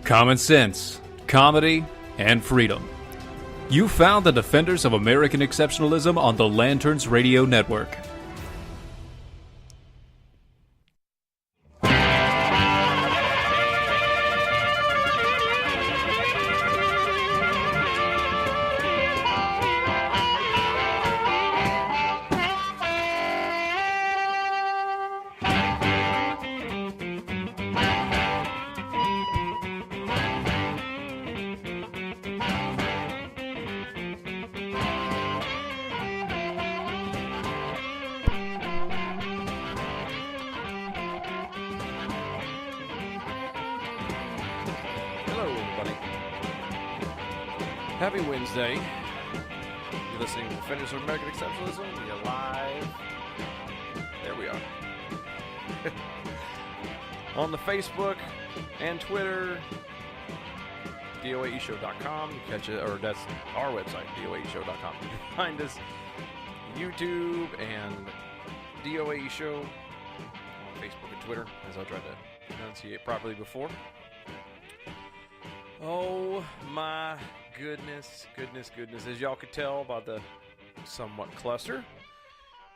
Common sense, comedy, and freedom. You found the defenders of American exceptionalism on the Lanterns Radio Network. Happy Wednesday. You're listening to Defenders of American Exceptionalism. You're live. There we are. On the Facebook and Twitter, DOAEshow.com. You catch it, or that's our website, DOAEshow.com. You can find us YouTube and DOAE Show on Facebook and Twitter, as I tried to enunciate properly before. Oh my goodness. As y'all could tell by the somewhat cluster,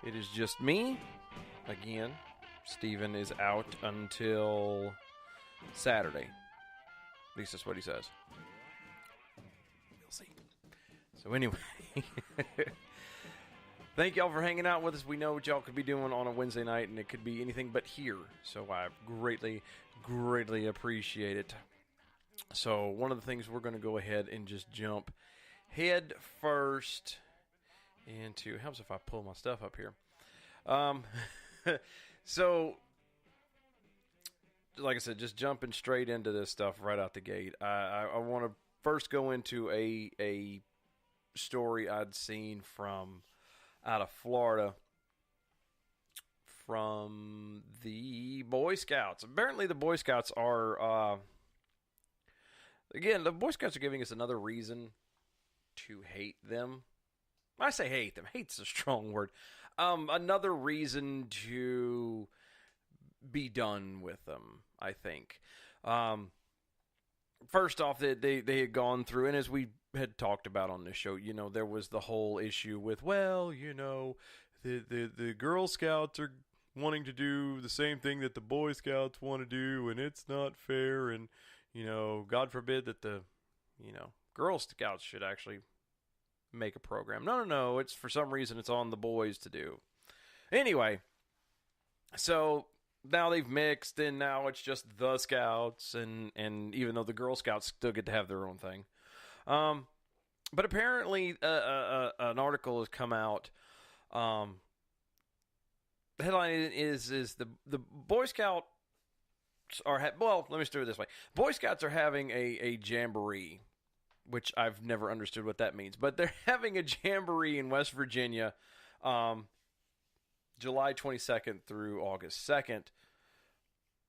it is just me. Again, Steven is out until Saturday. At least that's what he says. We'll see. So anyway, thank y'all for hanging out with us. We know what y'all could be doing on a Wednesday night, and it could be anything but here. So I greatly appreciate it. So one of the things we're going to go ahead and just jump head first into, helps if I pull my stuff up here. So like I said, just jumping straight into this stuff right out the gate. I want to first go into a story I'd seen from out of Florida from the Boy Scouts. Apparently the Boy Scouts are... Again, the Boy Scouts are giving us another reason to hate them. When I say hate them, hate's a strong word. Another reason to be done with them, I think. First off, they had gone through, and as we had talked about on this show, you know, there was the whole issue with, well, you know, the Girl Scouts are wanting to do the same thing that the Boy Scouts want to do, and it's not fair, and you know, God forbid that the, you know, Girl Scouts should actually make a program. No. It's for some reason it's on the boys to do. Anyway, so now they've mixed, and now it's just the Scouts, and even though the Girl Scouts still get to have their own thing. But apparently an article has come out. The headline is the Boy Scout let me start it this way. Boy Scouts are having a jamboree, which I've never understood what that means. But they're having a jamboree in West Virginia, July 22nd through August 2nd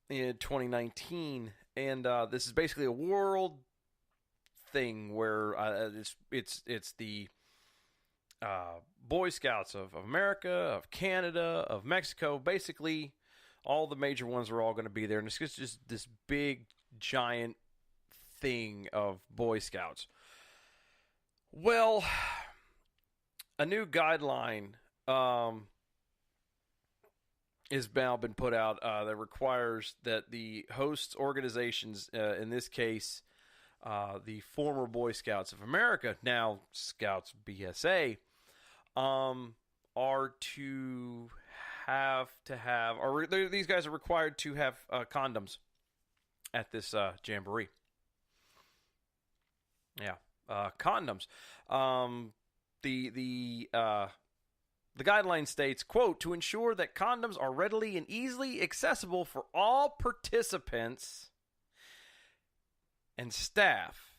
in 2019. And this is basically a world thing where it's the Boy Scouts of America, of Canada, of Mexico, basically. All the major ones are all going to be there, and it's just this big, giant thing of Boy Scouts. Well, a new guideline has now been put out that requires that the host organizations, in this case, the former Boy Scouts of America, now Scouts BSA, are to have, or these guys are required to have condoms at this jamboree. Yeah, condoms. The guideline states, quote, to ensure that condoms are readily and easily accessible for all participants and staff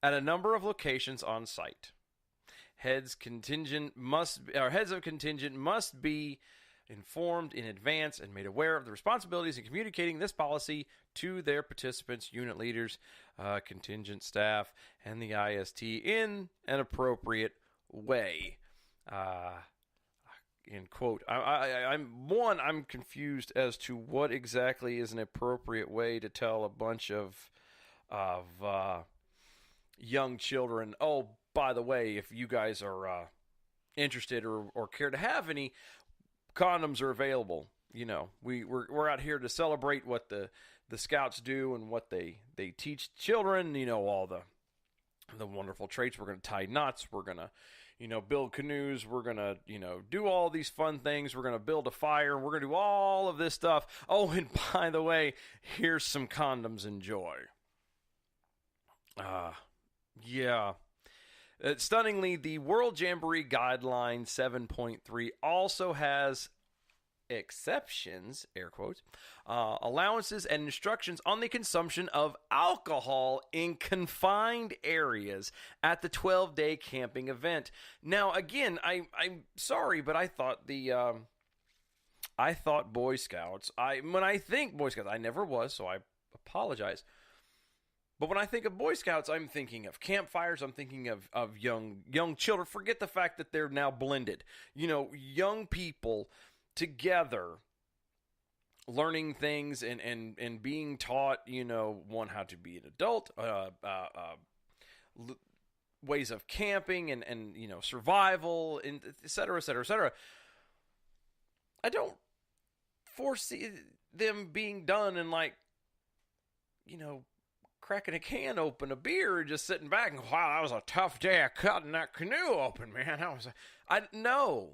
at a number of locations on site. Heads of contingent must be informed in advance and made aware of the responsibilities in communicating this policy to their participants, unit leaders, contingent staff, and the IST in an appropriate way. end quote. I'm confused as to what exactly is an appropriate way to tell a bunch of young children, oh, by the way, if you guys are interested or care to have any, condoms are available. We're out here to celebrate what the Scouts do and what they teach children. All the wonderful traits. We're going to tie knots. We're going to build canoes. We're going to do all these fun things. We're going to build a fire. We're going to do all of this stuff. Oh, and by the way, here's some condoms. Enjoy. Yeah. Stunningly, the World Jamboree Guideline 7.3 also has exceptions, air quotes, allowances and instructions on the consumption of alcohol in confined areas at the 12-day camping event. Now, again, I'm sorry, but I thought Boy Scouts, when I think Boy Scouts, I never was, so I apologize. But when I think of Boy Scouts, I'm thinking of campfires. I'm thinking of young children. Forget the fact that they're now blended. Young people together learning things and being taught, one, how to be an adult, ways of camping and survival, and et cetera, et cetera, et cetera. I don't foresee them being done in cracking a can open, a beer, just sitting back and, wow, that was a tough day of cutting that canoe open, man. No.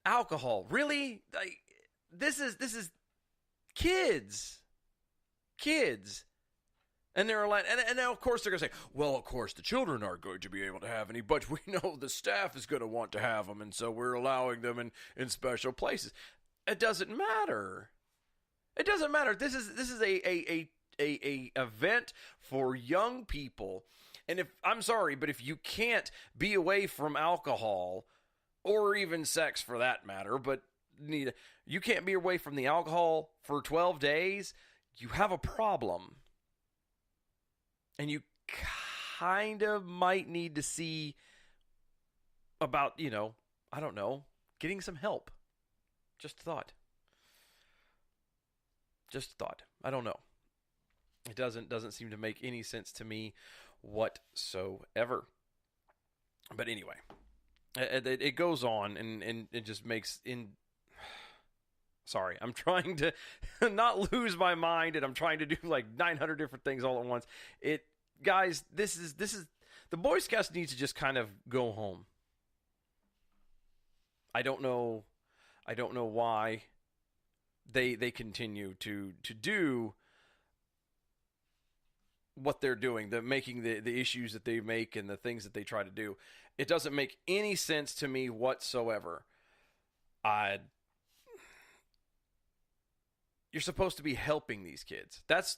Alcohol, really? This is kids, and they're like, and now of course they're gonna say, well, of course the children aren't going to be able to have any, but we know the staff is going to want to have them, and so we're allowing them in special places. It doesn't matter. It doesn't matter. This is a event for young people. And if you can't be away from alcohol or even sex for that matter, but you can't be away from the alcohol for 12 days, you have a problem. And you kind of might need to see about, I don't know, getting some help. Just thought. I don't know. It doesn't seem to make any sense to me whatsoever. But anyway, it goes on and it just makes Sorry, I'm trying to not lose my mind, and I'm trying to do like 900 different things all at once. Guys, this is the Boy Scouts need to just kind of go home. I don't know why they continue to do what they're doing, making the issues that they make and the things that they try to do. It doesn't make any sense to me whatsoever. You're supposed to be helping these kids. That's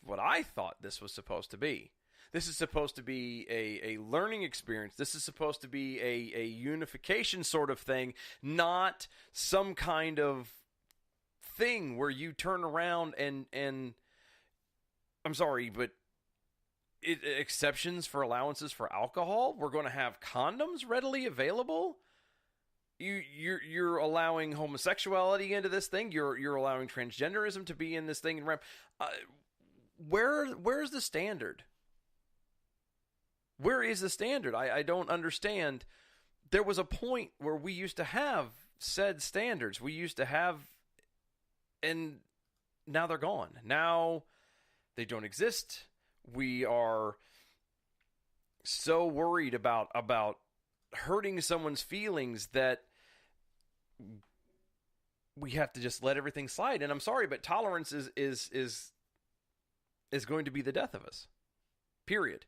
what I thought this was supposed to be. This is supposed to be a learning experience. This is supposed to be a unification sort of thing, not some kind of thing where you turn around and I'm sorry, but exceptions for allowances for alcohol. We're going to have condoms readily available. You're allowing homosexuality into this thing. You're allowing transgenderism to be in this thing. Where's the standard? Where is the standard? I don't understand. There was a point where we used to have said standards. We used to have, and now they're gone. Now they don't exist. We are so worried about hurting someone's feelings that we have to just let everything slide. And I'm sorry, but tolerance is going to be the death of us. Period.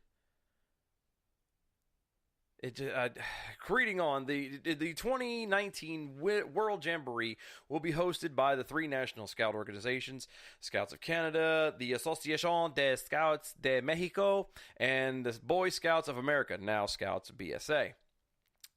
Reading on, the 2019 World Jamboree will be hosted by the three national scout organizations, Scouts of Canada, the Asociación de Scouts de Mexico, and the Boy Scouts of America, now Scouts BSA.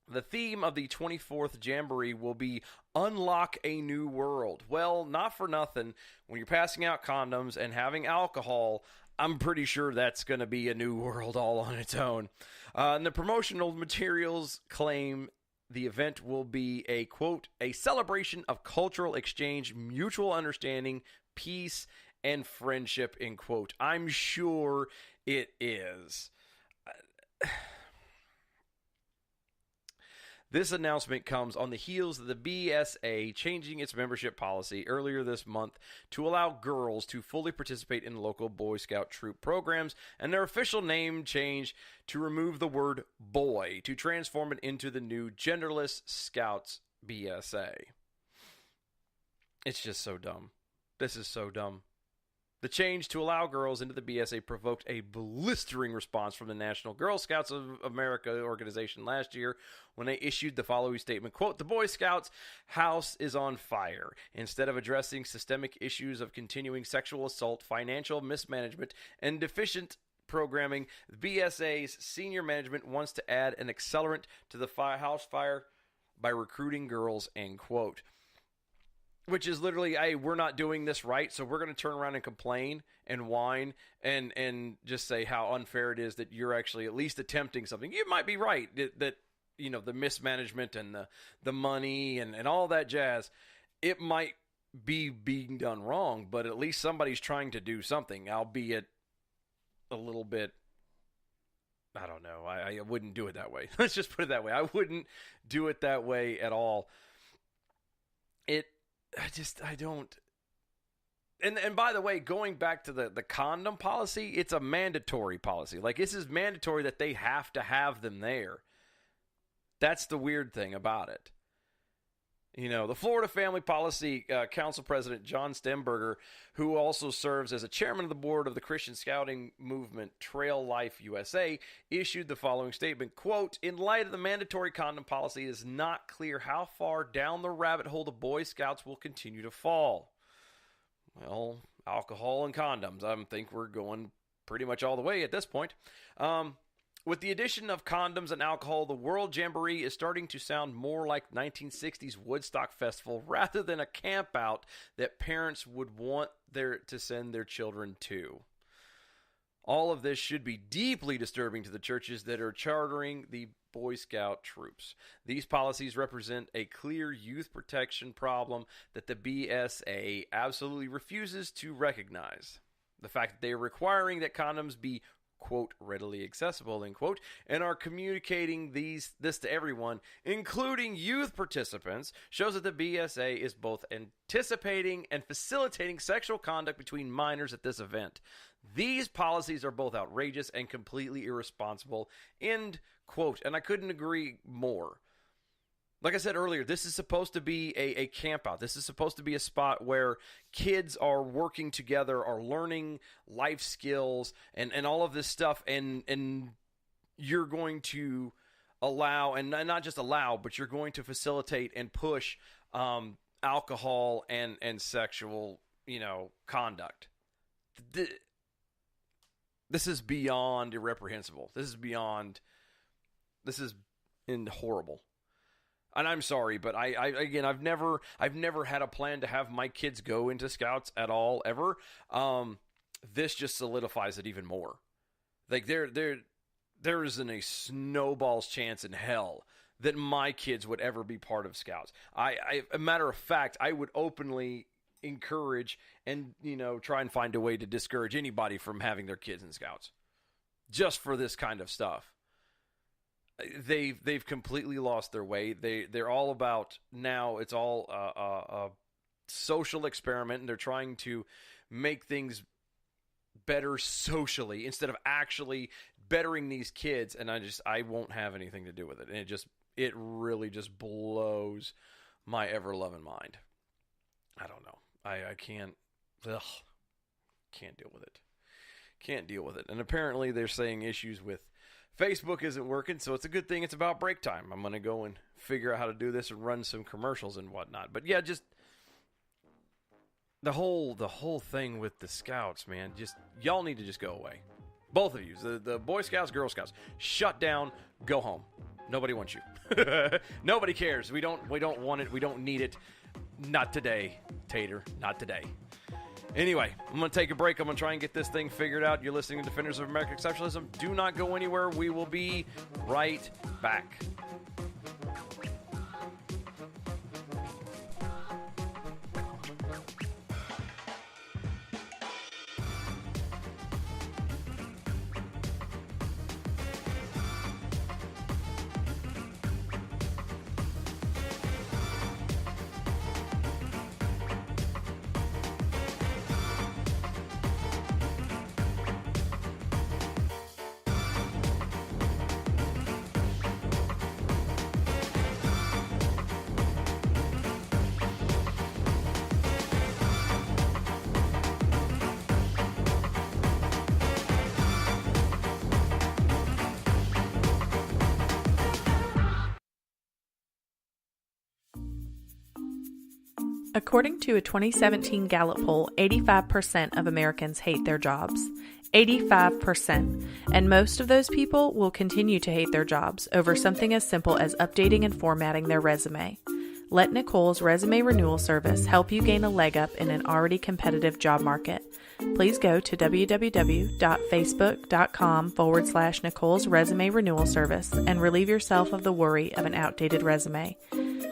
The theme of the 24th Jamboree will be Unlock a New World. Well, not for nothing, when you're passing out condoms and having alcohol, I'm pretty sure that's going to be a new world all on its own. And the promotional materials claim the event will be a, quote, a celebration of cultural exchange, mutual understanding, peace, and friendship, end quote. I'm sure it is. This announcement comes on the heels of the BSA changing its membership policy earlier this month to allow girls to fully participate in local Boy Scout troop programs, and their official name change to remove the word boy to transform it into the new genderless Scouts BSA. It's just so dumb. This is so dumb. The change to allow girls into the BSA provoked a blistering response from the National Girl Scouts of America organization last year when they issued the following statement, quote, the Boy Scouts house is on fire. Instead of addressing systemic issues of continuing sexual assault, financial mismanagement, and deficient programming, the BSA's senior management wants to add an accelerant to the house fire by recruiting girls, end quote. Which is literally, hey, we're not doing this right, so we're going to turn around and complain and whine and just say how unfair it is that you're actually at least attempting something. You might be right that you know, the mismanagement and the money and all that jazz, it might be being done wrong, but at least somebody's trying to do something, albeit a little bit, I don't know, I wouldn't do it that way. Let's just put it that way. I wouldn't do it that way at all. I don't. And by the way, going back to the condom policy, it's a mandatory policy. Like, this is mandatory that they have to have them there. That's the weird thing about it. You know, the Florida Family Policy Council President John Stemberger, who also serves as a chairman of the board of the Christian Scouting movement Trail Life USA, issued the following statement, quote, in light of the mandatory condom policy, it is not clear how far down the rabbit hole the Boy Scouts will continue to fall. Well, alcohol and condoms, I think we're going pretty much all the way at this point. With the addition of condoms and alcohol, the World Jamboree is starting to sound more like 1960s Woodstock Festival rather than a campout that parents would want to send their children to. All of this should be deeply disturbing to the churches that are chartering the Boy Scout troops. These policies represent a clear youth protection problem that the BSA absolutely refuses to recognize. The fact that they are requiring that condoms be, quote, readily accessible, end quote, and are communicating this to everyone, including youth participants, shows that the BSA is both anticipating and facilitating sexual conduct between minors at this event. These policies are both outrageous and completely irresponsible, end quote. And I couldn't agree more. Like I said earlier, this is supposed to be a camp out. This is supposed to be a spot where kids are working together, are learning life skills and all of this stuff. And you're going to allow, and not just allow, but you're going to facilitate and push alcohol and sexual, conduct. This is beyond irreprehensible. This is horrible. And I'm sorry, but I've never had a plan to have my kids go into Scouts at all, ever. This just solidifies it even more. Like, there isn't a snowball's chance in hell that my kids would ever be part of Scouts. A matter of fact, I would openly encourage and, try and find a way to discourage anybody from having their kids in Scouts. Just for this kind of stuff. They've completely lost their way. They're all about, now it's all a social experiment, and they're trying to make things better socially instead of actually bettering these kids. And I won't have anything to do with it. And it really just blows my ever loving mind. I don't know. I can't deal with it. Can't deal with it. And apparently they're saying issues with Facebook isn't working, so it's a good thing it's about break time. I'm going to go and figure out how to do this and run some commercials and whatnot. But yeah, just the whole thing with the Scouts, man, y'all need to just go away. Both of you, the Boy Scouts, Girl Scouts, shut down, go home. Nobody wants you. Nobody cares. We don't want it. We don't need it. Not today, Tater. Not today. Anyway, I'm going to take a break. I'm going to try and get this thing figured out. You're listening to Defenders of American Exceptionalism. Do not go anywhere. We will be right back. According to a 2017 Gallup poll, 85% of Americans hate their jobs. 85%. And most of those people will continue to hate their jobs over something as simple as updating and formatting their resume. Let Nicole's resume renewal service help you gain a leg up in an already competitive job market. Please go to www.facebook.com/Nicole's resume renewal service and relieve yourself of the worry of an outdated resume.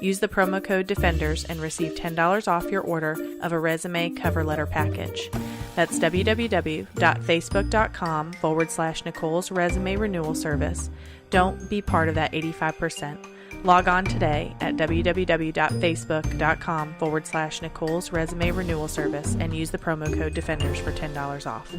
Use the promo code DEFENDERS and receive $10 off your order of a resume cover letter package. That's www.facebook.com/Nicole's resume renewal service. Don't be part of that 85%. Log on today at www.facebook.com/Nicole's resume renewal service and use the promo code DEFENDERS for $10 off.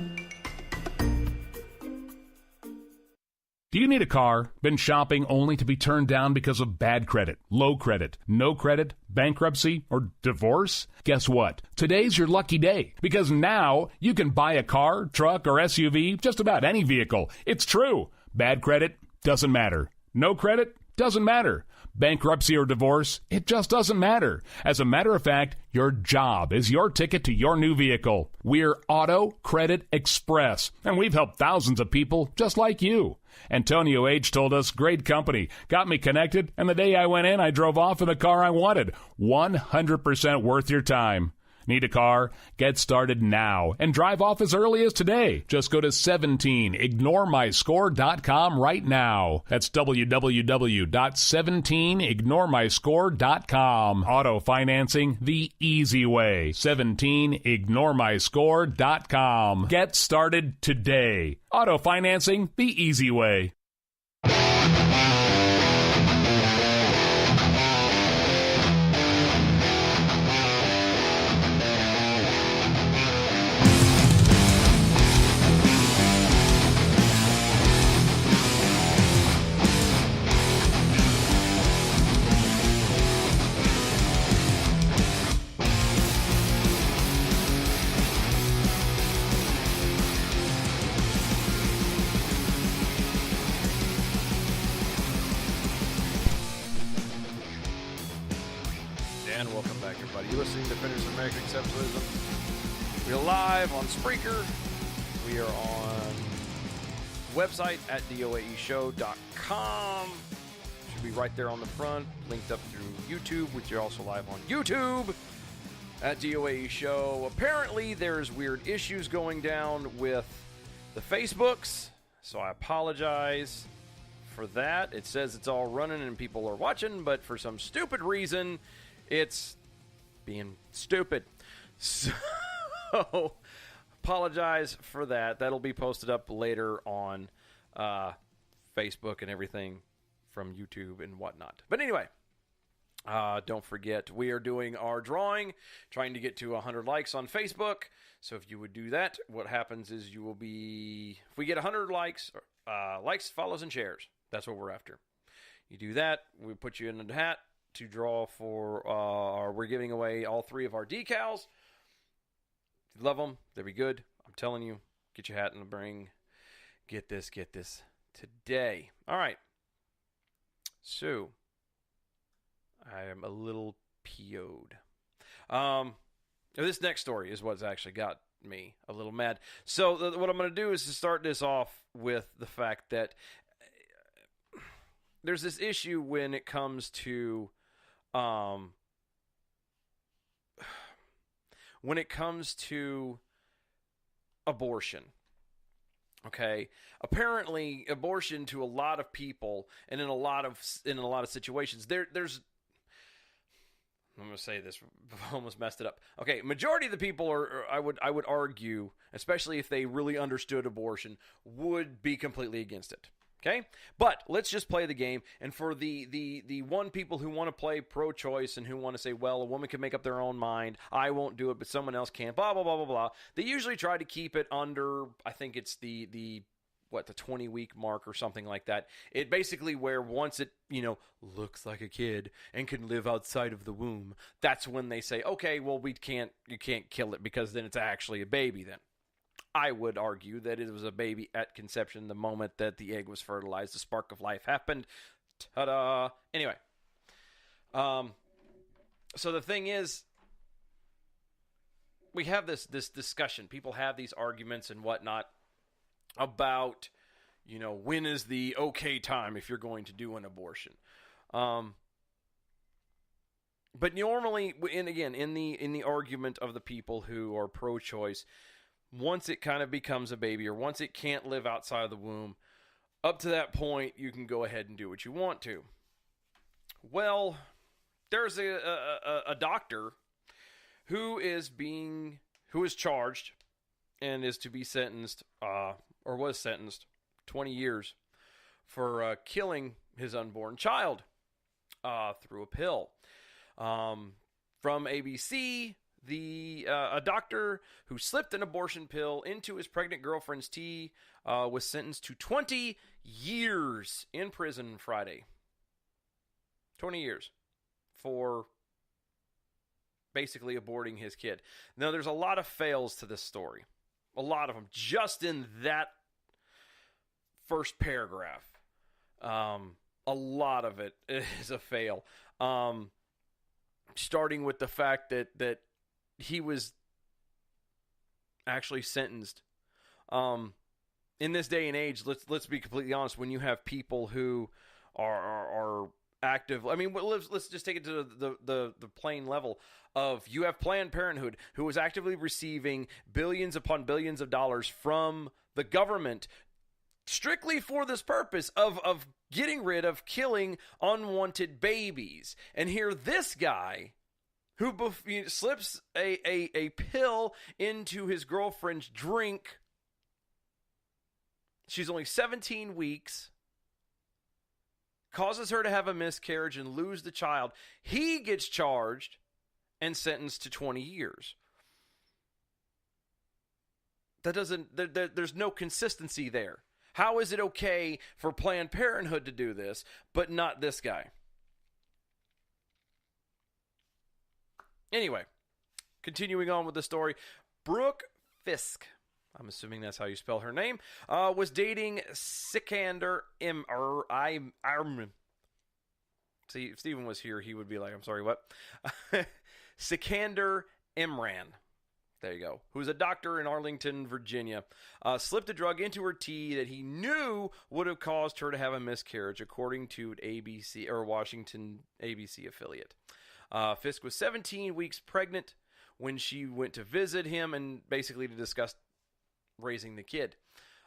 Do you need a car? Been shopping only to be turned down because of bad credit, low credit, no credit, bankruptcy, or divorce? Guess what? Today's your lucky day, because now you can buy a car, truck, or SUV, just about any vehicle. It's true. Bad credit doesn't matter. No credit doesn't matter. Bankruptcy or divorce, it just doesn't matter. As a matter of fact, your job is your ticket to your new vehicle. We're Auto Credit Express, and we've helped thousands of people just like you. Antonio H. told us, great company, got me connected, and the day I went in, I drove off in the car I wanted. 100% worth your time. Need a car? Get started now and drive off as early as today. Just go to 17ignoremyscore.com right now. That's www.17ignoremyscore.com. Auto financing the easy way. 17ignoremyscore.com. Get started today. Auto financing the easy way. And welcome back, everybody. You're listening to Defenders of American Exceptionalism. We're live on Spreaker. We are on website at DOAEshow.com. Should be right there on the front, linked up through YouTube, which you're also live on YouTube at DOAE Show. Apparently, there's weird issues going down with the Facebooks, so I apologize for that. It says it's all running and people are watching, but for some stupid reason, it's being stupid. So, apologize for that. That'll be posted up later on Facebook and everything from YouTube and whatnot. But anyway, don't forget, we are doing our drawing, trying to get to 100 likes on Facebook. So if you would do that, what happens is you will be, if we get 100 likes, follows, and shares, that's what we're after. You do that, we put you in the hat to draw for, we're giving away all 3 of our decals. If you love them, they'll be good. I'm telling you, get your hat in the ring. Get this today. All right. So, I am a little PO'd. This next story is what's actually got me a little mad. So, what I'm going to do is to start this off with the fact that there's this issue when it comes to abortion. Okay, apparently abortion to a lot of people and in a lot of situations there's I'm going to say this, I almost messed it up. Okay, majority of the people are I would argue, especially if they really understood abortion, would be completely against it. Okay, but let's just play the game. And for the one people who want to play pro-choice and who want to say, well, a woman can make up their own mind, I won't do it, but someone else can, blah, blah, blah, blah, blah. They usually try to keep it under, I think it's the 20-week mark or something like that. It basically where once it, looks like a kid and can live outside of the womb, that's when they say, okay, well, you can't kill it because then it's actually a baby then. I would argue that it was a baby at conception the moment that the egg was fertilized. The spark of life happened. Ta-da! Anyway. So the thing is, we have this discussion. People have these arguments and whatnot about, when is the okay time if you're going to do an abortion. But normally, and again, in the argument of the people who are pro-choice, once it kind of becomes a baby, or once it can't live outside of the womb, up to that point, you can go ahead and do what you want to. Well, there's a doctor who is charged and is to be sentenced, or was sentenced, 20 years for killing his unborn child through a pill. From ABC, a doctor who slipped an abortion pill into his pregnant girlfriend's tea was sentenced to 20 years in prison Friday. 20 years for basically aborting his kid. Now, there's a lot of fails to this story. A lot of them. Just in that first paragraph. A lot of it is a fail. Starting with the fact that he was actually sentenced. In this day and age, let's be completely honest. When you have people who are active, I mean, let's just take it to the plain level of, you have Planned Parenthood, who is actively receiving billions upon billions of dollars from the government strictly for this purpose of getting rid of killing unwanted babies. And here this guy who slips a pill into his girlfriend's drink. She's only 17 weeks. Causes her to have a miscarriage and lose the child. He gets charged and sentenced to 20 years. There's no consistency there. How is it okay for Planned Parenthood to do this, but not this guy? Anyway, continuing on with the story, Brooke Fisk, I'm assuming that's how you spell her name, was dating Sikander See, if Stephen was here, he would be like, I'm sorry, what? Sikander Imran. There you go. Who's a doctor in Arlington, Virginia, slipped a drug into her tea that he knew would have caused her to have a miscarriage, according to an ABC or Washington ABC affiliate. Fisk was 17 weeks pregnant when she went to visit him and basically to discuss raising the kid.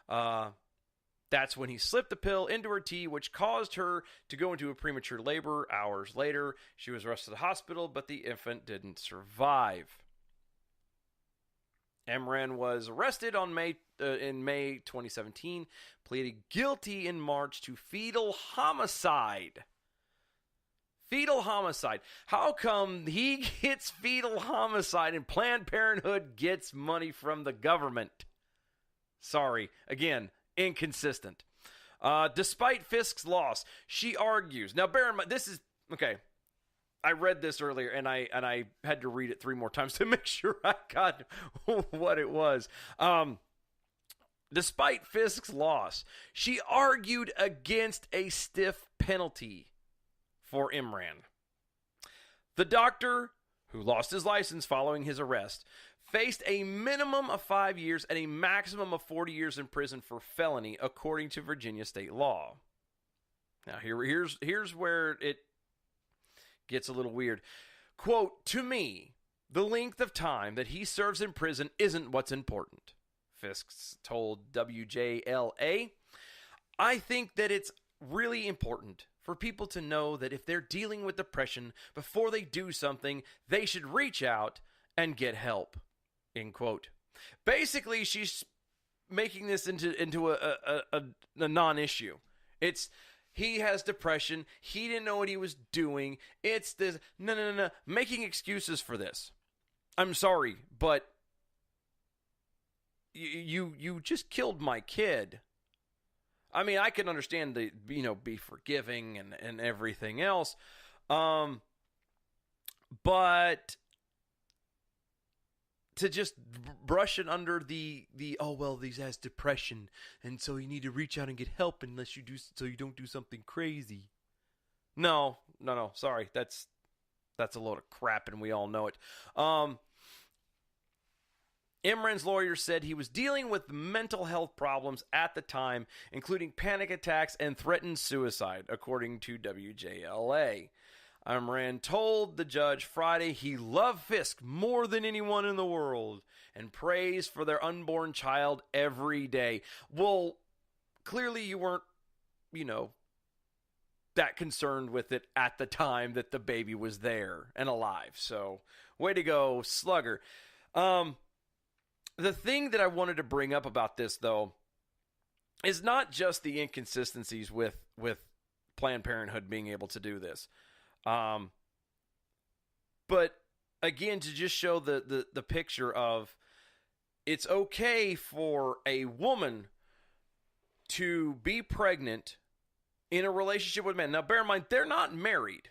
That's when he slipped the pill into her tea, which caused her to go into a premature labor. Hours later, she was rushed to the hospital, but the infant didn't survive. Emran was arrested in May 2017, pleaded guilty in March to fetal homicide. Fetal homicide. How come he gets fetal homicide and Planned Parenthood gets money from the government? Sorry. Again, inconsistent. Despite Fisk's loss, she argues. Now, bear in mind, this is... Okay. I read this earlier, and I had to read it 3 more times to make sure I got what it was. Despite Fisk's loss, she argued against a stiff penalty for Imran. The doctor, who lost his license following his arrest, faced a minimum of 5 years and a maximum of 40 years in prison for felony, according to Virginia state law. Now, here's where it gets a little weird. Quote, "To me, the length of time that he serves in prison isn't what's important," Fisk told WJLA. "I think that it's really important for people to know that if they're dealing with depression, before they do something, they should reach out and get help." End quote. Basically, she's making this into a non-issue. It's... He has depression. He didn't know what he was doing. It's this, no. Making excuses for this. I'm sorry, but you just killed my kid. I mean, I can understand be forgiving and everything else. But to just brush it under the he has depression, and so you need to reach out and get help unless you do, so you don't do something crazy. No. Sorry, that's a load of crap, and we all know it. Imran's lawyer said he was dealing with mental health problems at the time, including panic attacks and threatened suicide, according to WJLA. Imran told the judge Friday he loved Fisk more than anyone in the world and prays for their unborn child every day. Well, clearly you weren't, that concerned with it at the time that the baby was there and alive. So, way to go, Slugger. The thing that I wanted to bring up about this, though, is not just the inconsistencies with Planned Parenthood being able to do this. But, again, to just show the picture of it's okay for a woman to be pregnant in a relationship with men. Now, bear in mind, they're not married.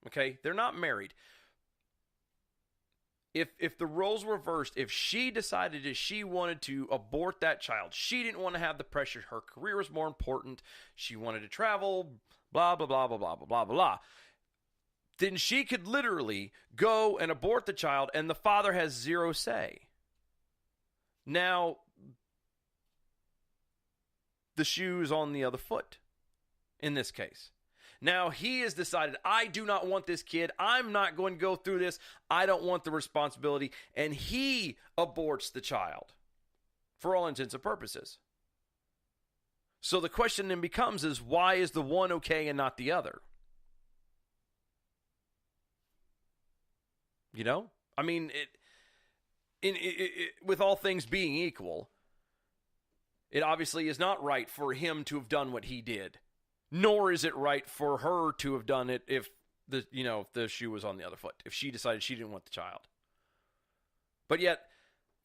Okay? They're not married. If the roles were reversed, if she decided that she wanted to abort that child, she didn't want to have the pressure, her career was more important, she wanted to travel, blah, blah, blah, blah, blah, blah, blah, blah, then she could literally go and abort the child, and the father has zero say. Now, the shoe's on the other foot in this case. Now, he has decided, I do not want this kid. I'm not going to go through this. I don't want the responsibility. And he aborts the child for all intents and purposes. So the question then becomes is, why is the one okay and not the other? I mean, with all things being equal, it obviously is not right for him to have done what he did. Nor is it right for her to have done it if the shoe was on the other foot, if she decided she didn't want the child. But yet,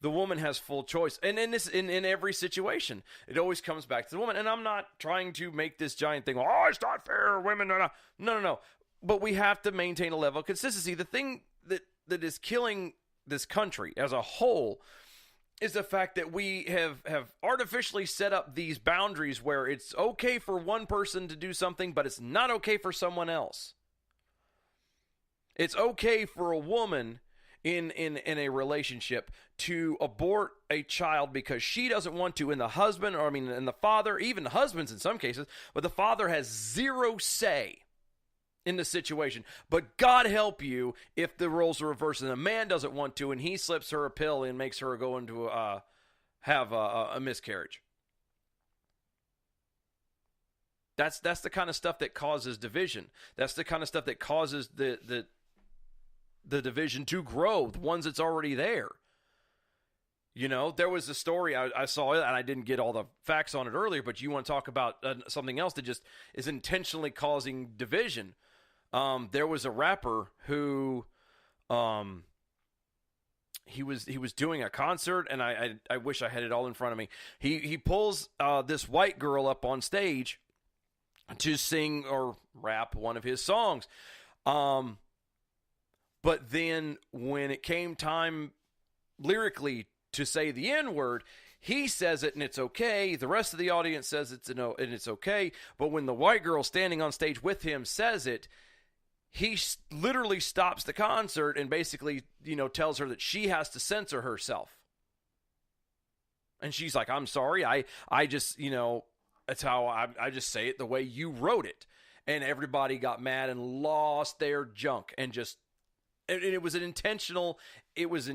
the woman has full choice. And in every situation, it always comes back to the woman. And I'm not trying to make this giant thing, it's not fair, women. No. But we have to maintain a level of consistency. The thing that is killing this country as a whole is the fact that we have artificially set up these boundaries where it's okay for one person to do something, but it's not okay for someone else. It's okay for a woman in a relationship to abort a child because she doesn't want to, and the husband, and the father, even the husbands in some cases, but the father has zero say in the situation. But God help you if the roles are reversed and the man doesn't want to and he slips her a pill and makes her go into have a miscarriage. That's the kind of stuff that causes division. That's the kind of stuff that causes the division to grow, the ones that's already there. There was a story I saw, and I didn't get all the facts on it earlier, but you want to talk about something else that just is intentionally causing division. There was a rapper who, he was doing a concert, and I wish I had it all in front of me. He pulls this white girl up on stage to sing or rap one of his songs. But then when it came time lyrically to say the N-word, he says it and it's okay. The rest of the audience says it's no and it's okay. But when the white girl standing on stage with him says it, he literally stops the concert and basically, tells her that she has to censor herself. And she's like, I'm sorry. I just, that's how I just say it the way you wrote it. And everybody got mad and lost their junk and just, and it was intentional. It was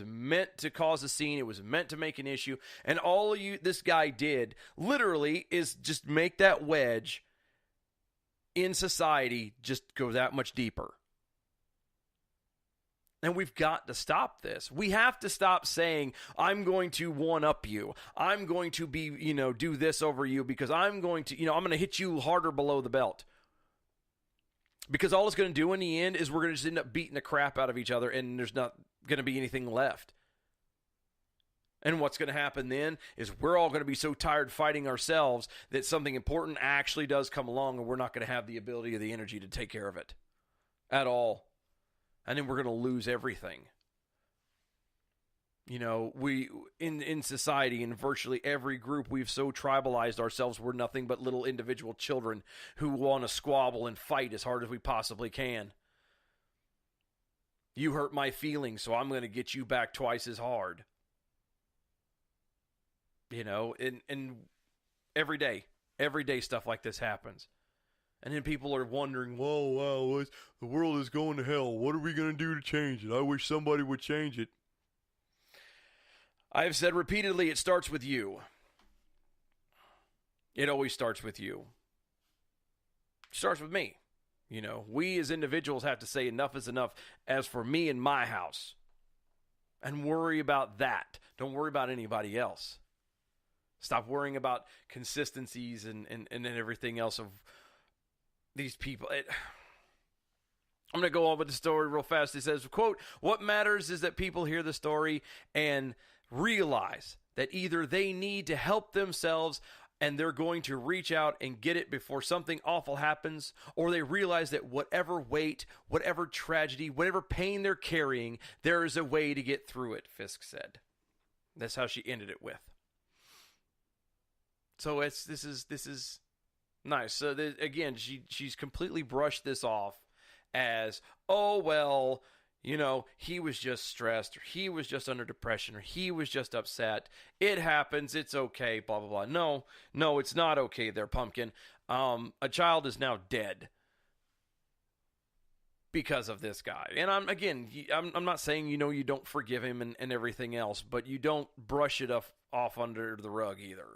meant to cause a scene. It was meant to make an issue. And all this guy did literally is just make that wedge in society just go that much deeper. And we've got to stop this. We have to stop saying, I'm going to one-up you. I'm going to be, do this over you because I'm going to, I'm going to hit you harder below the belt. Because all it's going to do in the end is we're going to just end up beating the crap out of each other and there's not going to be anything left. And what's going to happen then is we're all going to be so tired fighting ourselves that something important actually does come along and we're not going to have the ability or the energy to take care of it at all. And then we're going to lose everything. We in society, in virtually every group, we've so tribalized ourselves. We're nothing but little individual children who want to squabble and fight as hard as we possibly can. You hurt my feelings, so I'm going to get you back twice as hard. You know, and every day stuff like this happens. And then people are wondering, whoa, the world is going to hell. What are we going to do to change it? I wish somebody would change it. I've said repeatedly, it starts with you. It always starts with you. It starts with me. You know, we as individuals have to say enough is enough as for me and my house. And worry about that. Don't worry about anybody else. Stop worrying about consistencies and everything else of these people. I'm going to go on with the story real fast. It says, quote, "What matters is that people hear the story and realize that either they need to help themselves and they're going to reach out and get it before something awful happens, or they realize that whatever weight, whatever tragedy, whatever pain they're carrying, there is a way to get through it," Fisk said. That's how she ended it with. So this is nice. So again, she's completely brushed this off as, oh, well, you know, he was just stressed, or he was just under depression, or he was just upset. It happens. It's okay, blah, blah, blah. No, it's not okay there, pumpkin. A child is now dead because of this guy. And I'm not saying, you know, you don't forgive him and everything else, but you don't brush it off under the rug either.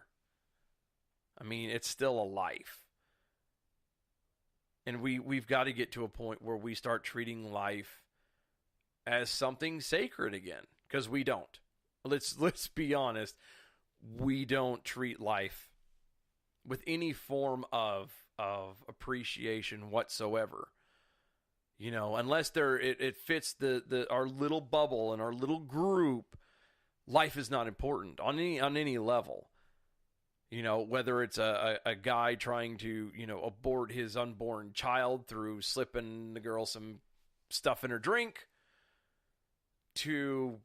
I mean, it's still a life. And we've got to get to a point where we start treating life as something sacred again, because we don't. Let's be honest. We don't treat life with any form of appreciation whatsoever. You know, unless it fits our little bubble and our little group, life is not important on any level. You know, whether it's a guy trying to, you know, abort his unborn child through slipping the girl some stuff in her drink, to,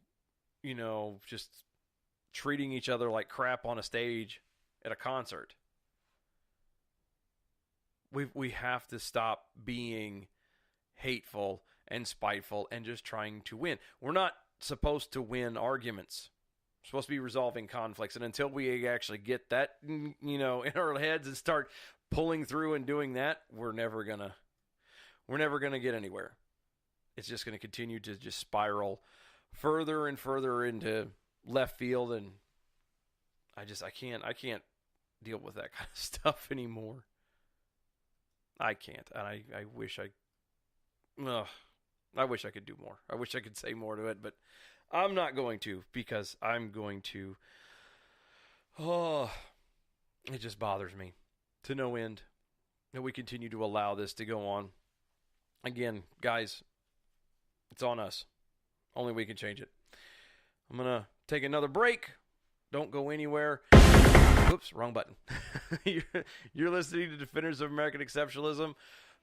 you know, just treating each other like crap on a stage at a concert. We have to stop being hateful and spiteful and just trying to win. We're not supposed to win arguments. We're supposed to be resolving conflicts. And until we actually get that, you know, in our heads and start pulling through and doing that, we're never gonna get anywhere. It's just going to continue to just spiral further and further into left field, and I can't deal with that kind of stuff anymore. I can't, and I wish I could do more. I wish I could say more to it, but I'm not going to, because I'm going to. It just bothers me to no end that we continue to allow this to go on. Again, guys, it's on us. Only we can change it. I'm going to take another break. Don't go anywhere. Oops, wrong button. You're listening to Defenders of American Exceptionalism. I'm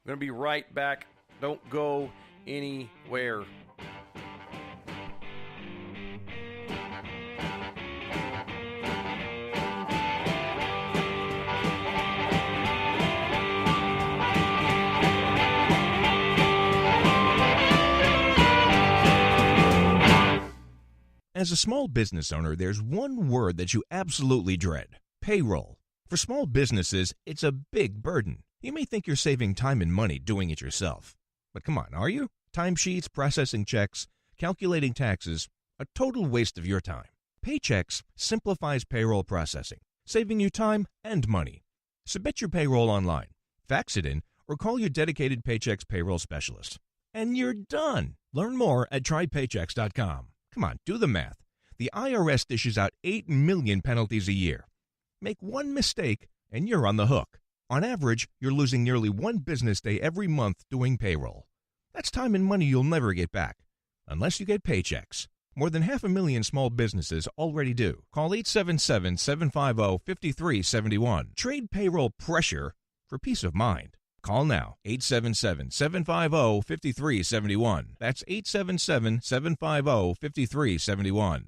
going to be right back. Don't go anywhere. As a small business owner, there's one word that you absolutely dread: payroll. For small businesses, it's a big burden. You may think you're saving time and money doing it yourself. But come on, are you? Timesheets, processing checks, calculating taxes, a total waste of your time. Paychex simplifies payroll processing, saving you time and money. Submit your payroll online, fax it in, or call your dedicated Paychex payroll specialist. And you're done. Learn more at trypaychex.com. Come on, do the math. The IRS dishes out 8 million penalties a year. Make one mistake, and you're on the hook. On average, you're losing nearly one business day every month doing payroll. That's time and money you'll never get back, unless you get Paychex. More than 500,000 small businesses already do. Call 877-750-5371. Trade payroll pressure for peace of mind. Call now, 877-750-5371. That's 877-750-5371.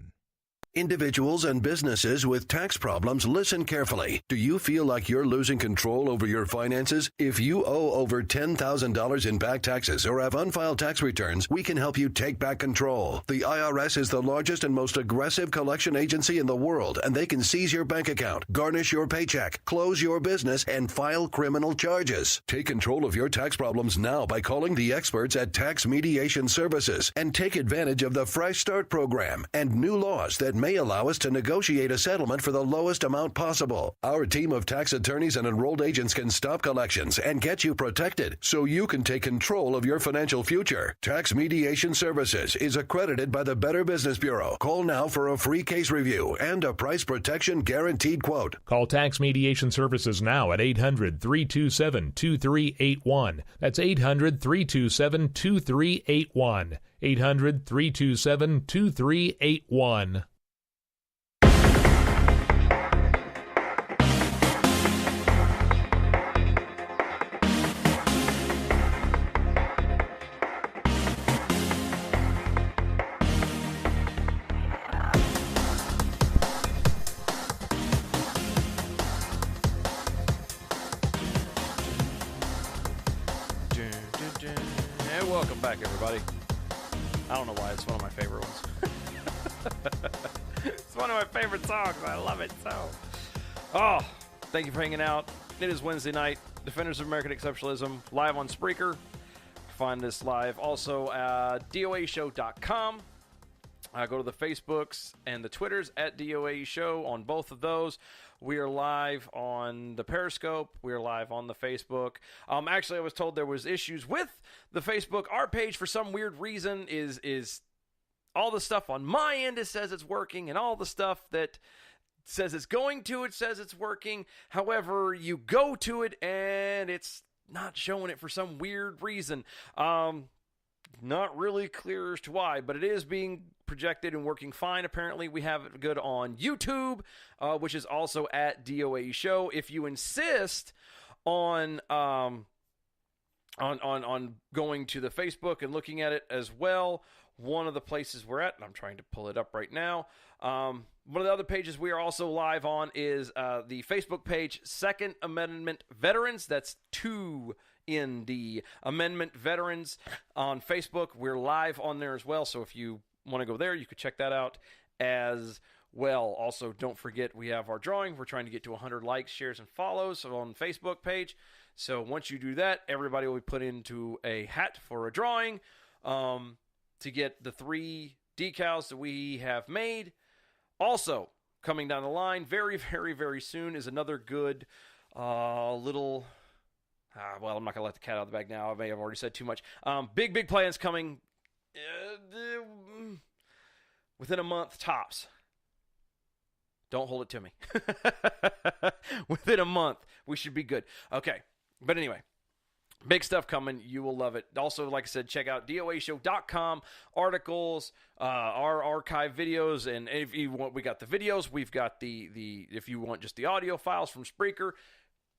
Individuals and businesses with tax problems, listen carefully. Do you feel like you're losing control over your finances? If you owe over $10,000 in back taxes or have unfiled tax returns, we can help you take back control. The IRS is the largest and most aggressive collection agency in the world, and they can seize your bank account, garnish your paycheck, close your business, and file criminal charges. Take control of your tax problems now by calling the experts at Tax Mediation Services and take advantage of the Fresh Start program and new laws that may allow us to negotiate a settlement for the lowest amount possible. Our team of tax attorneys and enrolled agents can stop collections and get you protected so you can take control of your financial future. Tax Mediation Services is accredited by the Better Business Bureau. Call now for a free case review and a price protection guaranteed quote. Call Tax Mediation Services now at 800-327-2381. That's 800-327-2381. 800-327-2381. And welcome back, everybody. I don't know why, it's one of my favorite ones. It's one of my favorite songs. I love it so. Oh, thank you for hanging out. It is Wednesday night. Defenders of American Exceptionalism, live on Spreaker. Find this live also at DOAShow.com. Go to the Facebooks and the Twitters at DOAE Show on both of those. We are live on the Periscope. We are live on the Facebook. Actually, I was told there was issues with the Facebook. Our page, for some weird reason, is all the stuff on my end. It says it's working, and all the stuff that says it's going to, it says it's working. However, you go to it, and it's not showing it for some weird reason. Not really clear as to why, but it is being projected and working fine. Apparently, we have it good on YouTube, which is also at DOAE Show. If you insist on going to the Facebook and looking at it as well, one of the places we're at, and I'm trying to pull it up right now. One of the other pages we are also live on is the Facebook page, Second Amendment Veterans. That's 2 in the Amendment Veterans on Facebook. We're live on there as well, so if you want to go there, you could check that out as well. Also, don't forget we have our drawing. We're trying to get to 100 likes, shares, and follows on the Facebook page. So once you do that, everybody will be put into a hat for a drawing to get the 3 decals that we have made. Also, coming down the line very, very, very soon is another good little... well, I'm not going to let the cat out of the bag now. I may have already said too much. Big plans coming within a month, tops. Don't hold it to me. Within a month, we should be good. Okay, but anyway, big stuff coming. You will love it. Also, like I said, check out DOAShow.com, articles, our archive videos, and if you want, we got the videos. We've got the if you want just the audio files from Spreaker.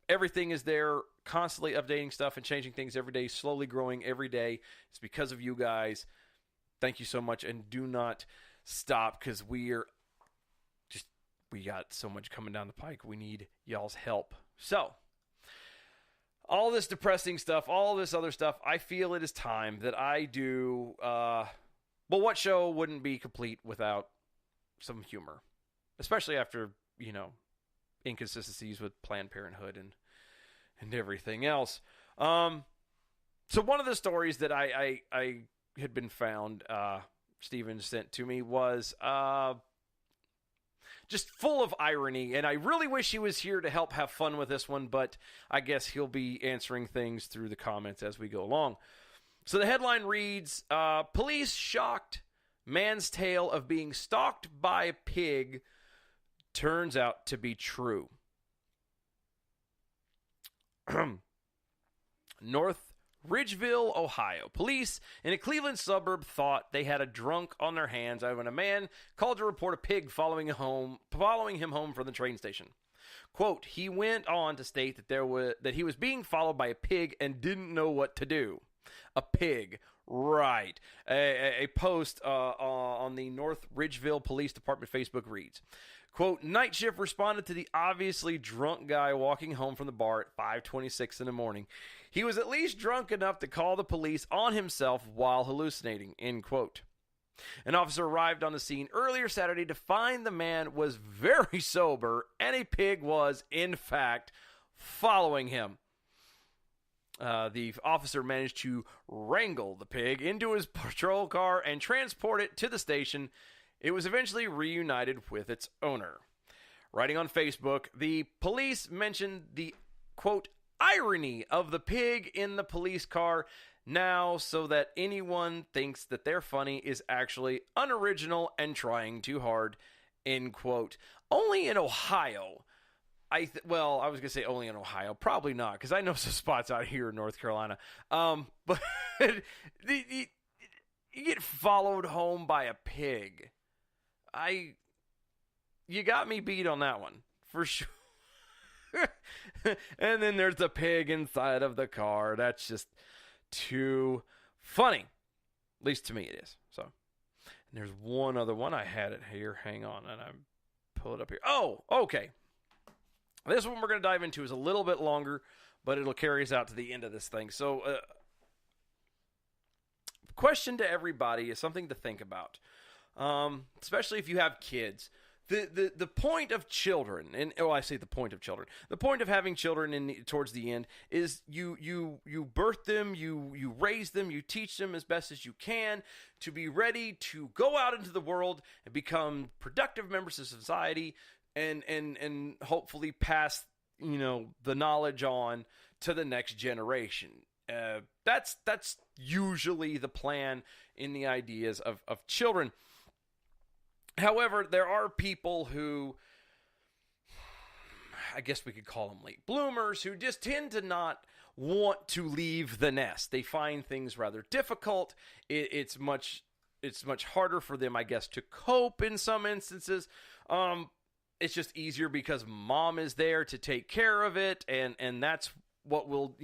Everything is there, constantly updating stuff and changing things every day, slowly growing every day. It's because of you guys. Thank you so much, and do not stop, because we got so much coming down the pike. We need y'all's help. So, all this depressing stuff, all this other stuff, I feel it is time that I do, what show wouldn't be complete without some humor? Especially after, inconsistencies with Planned Parenthood and everything else. So one of the stories that I had been found, Steven sent to me, was just full of irony, and I really wish he was here to help have fun with this one, but I guess he'll be answering things through the comments as we go along. So the headline reads, police shocked man's tale of being stalked by a pig turns out to be true. North Ridgeville, Ohio. Police in a Cleveland suburb thought they had a drunk on their hands when a man called to report a pig following him home from the train station. Quote, he went on to state that he was being followed by a pig and didn't know what to do. A pig Right. A post on the North Ridgeville Police Department Facebook reads, quote, night shift responded to the obviously drunk guy walking home from the bar at 5:26 in the morning. He was at least drunk enough to call the police on himself while hallucinating, end quote. An officer arrived on the scene earlier Saturday to find the man was very sober and a pig was, in fact, following him. The officer managed to wrangle the pig into his patrol car and transport it to the station. It was eventually reunited with its owner. Writing on Facebook, the police mentioned the, quote, irony of the pig in the police car now so that anyone thinks that they're funny is actually unoriginal and trying too hard, end quote. Only in Ohio. I was going to say only in Ohio. Probably not, because I know some spots out here in North Carolina. But you get followed home by a pig. You got me beat on that one, for sure. And then there's the pig inside of the car. That's just too funny. At least to me it is. So, and there's one other one. I had it here. Hang on, and I pull it up here. Oh, okay. This one we're going to dive into is a little bit longer, but it'll carry us out to the end of this thing. So, question to everybody is something to think about, especially if you have kids. The point of children, and I say the point of children. The point of having children towards the end is you birth them, you raise them, you teach them as best as you can to be ready to go out into the world and become productive members of society, and hopefully pass the knowledge on to the next generation. That's usually the plan in the ideas of children. However, there are people who, I guess we could call them late bloomers, who just tend to not want to leave the nest. They find things rather difficult. It's much harder for them, I guess, to cope in some instances. It's just easier because mom is there to take care of it, and that's what we'll,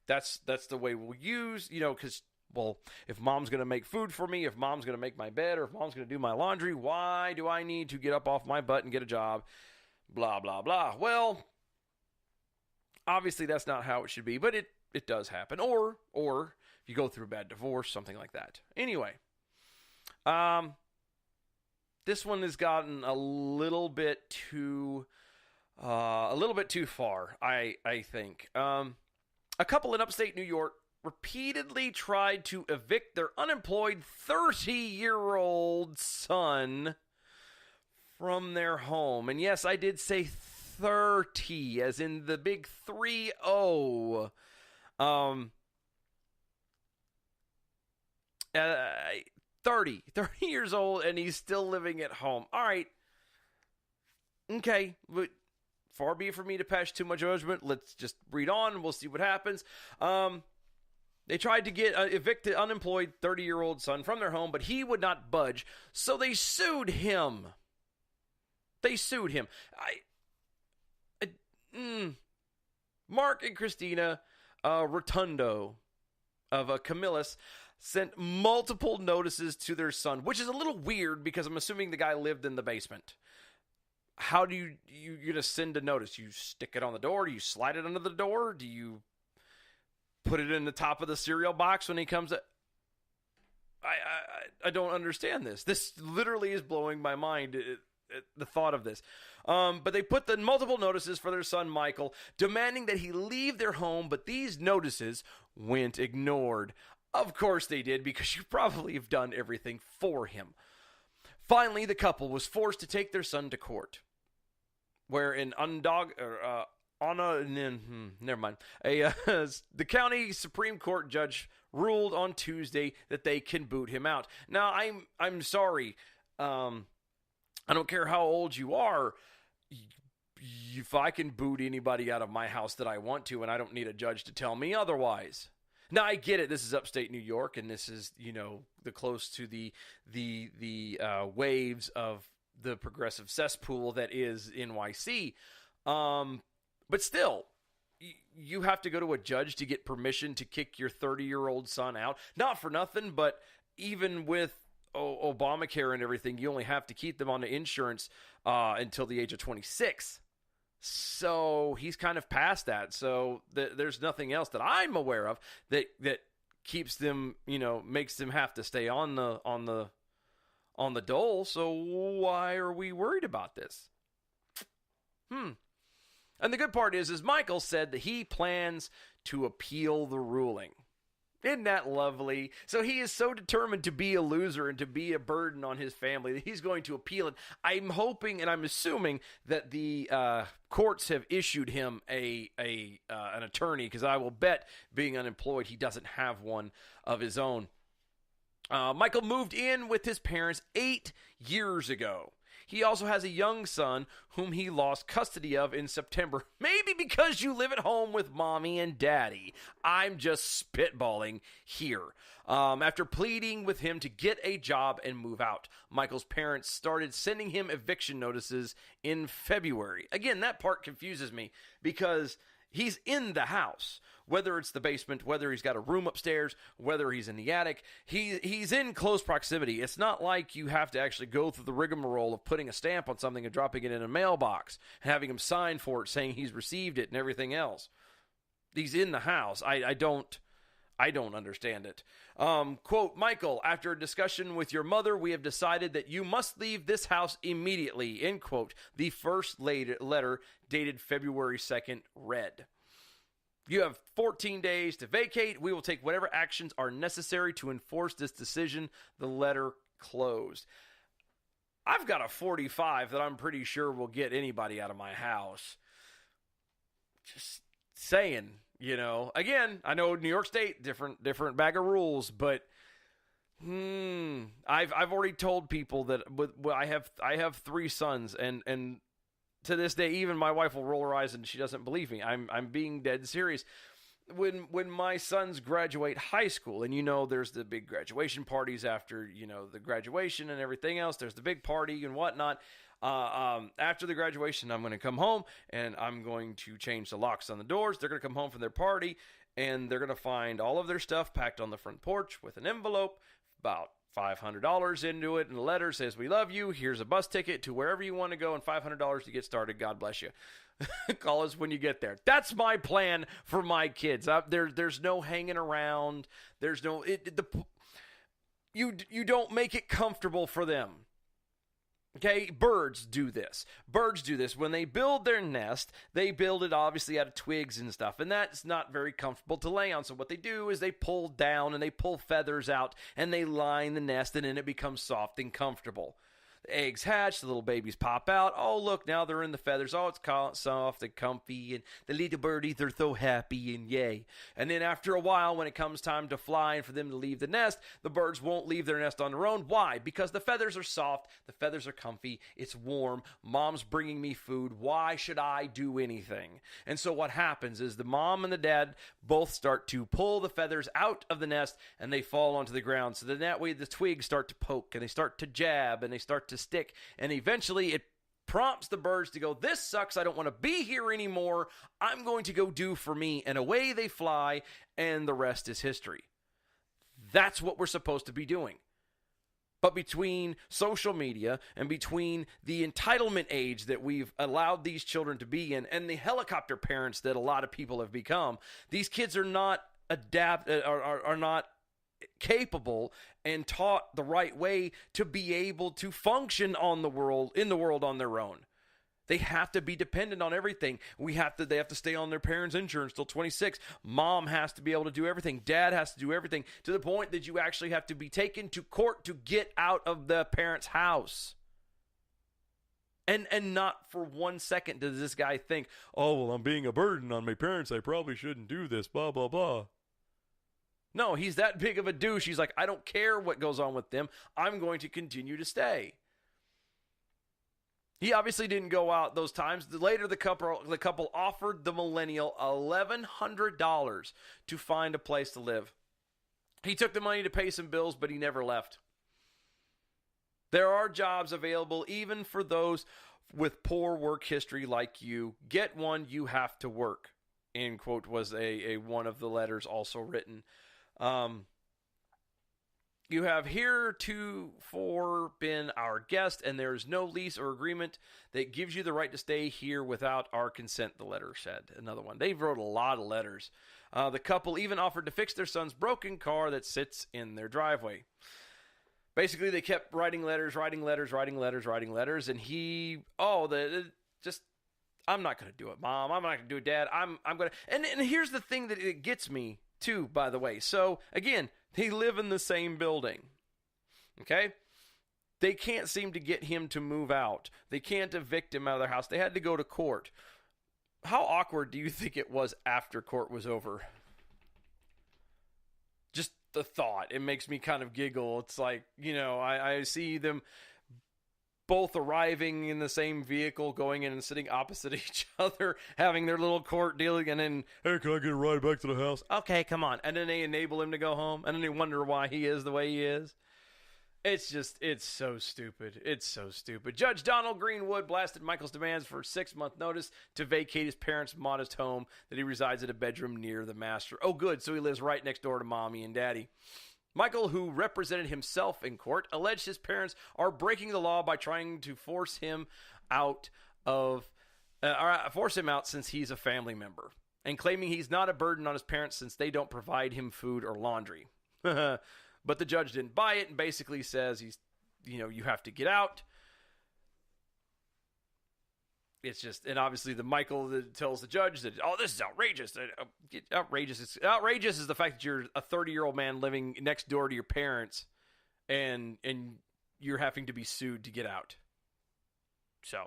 that's the way we'll use, because, well, if mom's going to make food for me, if mom's going to make my bed, or if mom's going to do my laundry, why do I need to get up off my butt and get a job? Blah, blah, blah. Well, obviously that's not how it should be, but it does happen. Or if you go through a bad divorce, something like that. Anyway, this one has gotten a little bit too far, I think. A couple in upstate New York repeatedly tried to evict their unemployed 30-year-old son from their home. And yes, I did say 30, as in the big 30. 30 years old, and he's still living at home. All right. Okay. But far be it for me to pass too much judgment. Let's just read on. We'll see what happens. They tried to get evict the unemployed 30-year-old son from their home, but he would not budge, so they sued him. Mark and Christina Rotundo of Camillus sent multiple notices to their son, which is a little weird because I'm assuming the guy lived in the basement. How do you're going to send a notice? You stick it on the door? Do you slide it under the door? Do you put it in the top of the cereal box when he comes up? I don't understand this. This literally is blowing my mind, the thought of this. But they put the multiple notices for their son, Michael, demanding that he leave their home, but these notices went ignored. Of course they did, because you probably have done everything for him. Finally, the couple was forced to take their son to court, where the county Supreme Court judge ruled on Tuesday that they can boot him out. Now, I'm sorry. I don't care how old you are. If I can boot anybody out of my house that I want to, and I don't need a judge to tell me otherwise. Now, I get it. This is upstate New York, and this is, the close to the waves of the progressive cesspool that is NYC. But still, you have to go to a judge to get permission to kick your 30-year-old son out. Not for nothing, but even with Obamacare and everything, you only have to keep them on the insurance until the age of 26. So he's kind of past that. So there's nothing else that I'm aware of that keeps them, makes them have to stay on the dole. So why are we worried about this? And the good part is Michael said that he plans to appeal the ruling. Isn't that lovely? So he is so determined to be a loser and to be a burden on his family that he's going to appeal it. I'm hoping and I'm assuming that the courts have issued him an attorney, because I will bet, being unemployed, he doesn't have one of his own. Michael moved in with his parents 8 years ago. He also has a young son whom he lost custody of in September. Maybe because you live at home with mommy and daddy. I'm just spitballing here. After pleading with him to get a job and move out, Michael's parents started sending him eviction notices in February. Again, that part confuses me because he's in the house. Whether it's the basement, whether he's got a room upstairs, whether he's in the attic, he's in close proximity. It's not like you have to actually go through the rigmarole of putting a stamp on something and dropping it in a mailbox and having him sign for it saying he's received it and everything else. He's in the house. I don't understand it. Quote, Michael, after a discussion with your mother, we have decided that you must leave this house immediately, end quote. The first letter dated February 2nd read. You have 14 days to vacate. We will take whatever actions are necessary to enforce this decision. The letter closed. I've got a 45 that I'm pretty sure will get anybody out of my house. Just saying, Again, I know New York State, different bag of rules, but I've already told people that I have 3 sons, and to this day, even my wife will roll her eyes and she doesn't believe me. I'm being dead serious. When my sons graduate high school, and there's the big graduation parties after, the graduation and everything else. There's the big party and whatnot. After the graduation, I'm going to come home and I'm going to change the locks on the doors. They're going to come home from their party and they're going to find all of their stuff packed on the front porch with an envelope, about $500 into it, and the letter says, we love you. Here's a bus ticket to wherever you want to go and $500 to get started. God bless you. Call us when you get there. That's my plan for my kids. There's no hanging around. There's no you don't make it comfortable for them. Okay, birds do this. When they build their nest, they build it obviously out of twigs and stuff, and that's not very comfortable to lay on. So what they do is they pull down and they pull feathers out and they line the nest, and then it becomes soft and comfortable. The eggs hatch, the little babies pop out. Oh, look, now they're in the feathers. Oh, it's soft and comfy, and the little birdies are so happy, and yay. And then after a while, when it comes time to fly and for them to leave the nest, the birds won't leave their nest on their own. Why? Because the feathers are soft, the feathers are comfy, it's warm, mom's bringing me food. Why should I do anything? And so what happens is the mom and the dad both start to pull the feathers out of the nest, and they fall onto the ground. So then that way the twigs start to poke, and they start to jab, and they start to stick, and eventually it prompts the birds to go, this sucks, I don't want to be here anymore, I'm going to go do for me, and away they fly, and the rest is history. That's what we're supposed to be doing. But between social media and between the entitlement age that we've allowed these children to be in and the helicopter parents that a lot of people have become, these kids are not are not capable and taught the right way to be able to function in the world on their own. They have to be dependent on everything. They have to stay on their parents' insurance till 26. Mom has to be able to do everything. Dad has to do everything, to the point that you actually have to be taken to court to get out of the parents' house. And not for 1 second does this guy think, oh, well, I'm being a burden on my parents. I probably shouldn't do this, blah, blah, blah. No, he's that big of a douche. He's like, I don't care what goes on with them. I'm going to continue to stay. He obviously didn't go out those times. Later, the couple offered the millennial $1,100 to find a place to live. He took the money to pay some bills, but he never left. There are jobs available even for those with poor work history like you. Get one, you have to work. end quote, was a one of the letters also written. You have heretofore been our guest, and there is no lease or agreement that gives you the right to stay here without our consent, the letter said. Another one. They wrote a lot of letters. The couple even offered to fix their son's broken car that sits in their driveway. Basically, they kept writing letters, and he, I'm not going to do it, Mom. I'm not going to do it, Dad. I'm going to, and here's the thing that it gets me, too, by the way. So, again, they live in the same building, okay? They can't seem to get him to move out. They can't evict him out of their house. They had to go to court. How awkward do you think it was after court was over? Just the thought. It makes me kind of giggle. It's like, I see them both arriving in the same vehicle, going in and sitting opposite each other, having their little court dealing, and then, hey, can I get a ride back to the house? Okay, come on. And then they enable him to go home, and then they wonder why he is the way he is. It's so stupid. It's so stupid. Judge Donald Greenwood blasted Michael's demands for a 6-month notice to vacate his parents' modest home that he resides in a bedroom near the master. Oh, good, so he lives right next door to Mommy and Daddy. Michael, who represented himself in court, alleged his parents are breaking the law by trying to force him out since he's a family member, and claiming he's not a burden on his parents since they don't provide him food or laundry. But the judge didn't buy it and basically says you have to get out. It's just, and obviously the Michael that tells the judge that, this is outrageous. Outrageous is the fact that you're a 30-year-old man living next door to your parents and you're having to be sued to get out. So,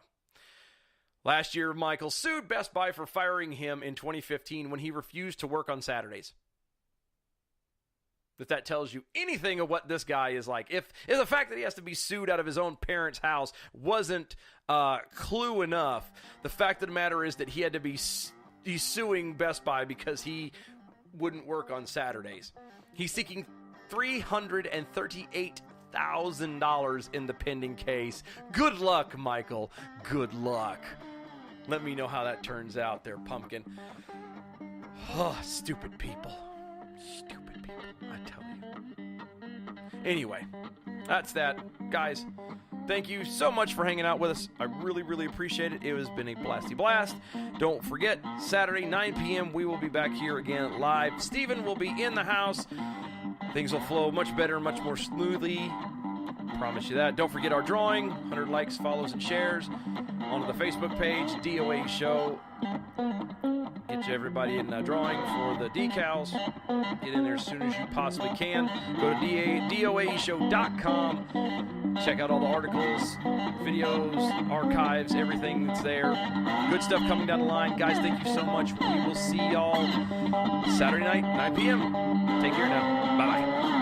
last year, Michael sued Best Buy for firing him in 2015 when he refused to work on Saturdays. If that tells you anything of what this guy is like. If the fact that he has to be sued out of his own parents' house wasn't clue enough, the fact of the matter is that he had to be he's suing Best Buy because he wouldn't work on Saturdays. He's seeking $338,000 in the pending case. Good luck, Michael. Good luck. Let me know how that turns out there, pumpkin. Oh, stupid people. Stupid people, I tell you. Anyway, that's that. Guys, thank you so much for hanging out with us. I really, really appreciate it. It has been a blasty blast. Don't forget, Saturday, 9 p.m., we will be back here again live. Steven will be in the house. Things will flow much better, much more smoothly. Promise you that. Don't forget our drawing. 100 likes, follows, and shares. Onto the Facebook page, DOAE Show. Get you everybody in the drawing for the decals. Get in there as soon as you possibly can. Go to DOAEshow.com. Check out all the articles, videos, archives, everything that's there. Good stuff coming down the line. Guys, thank you so much. We will see y'all Saturday night, 9 p.m. Take care now. Bye-bye.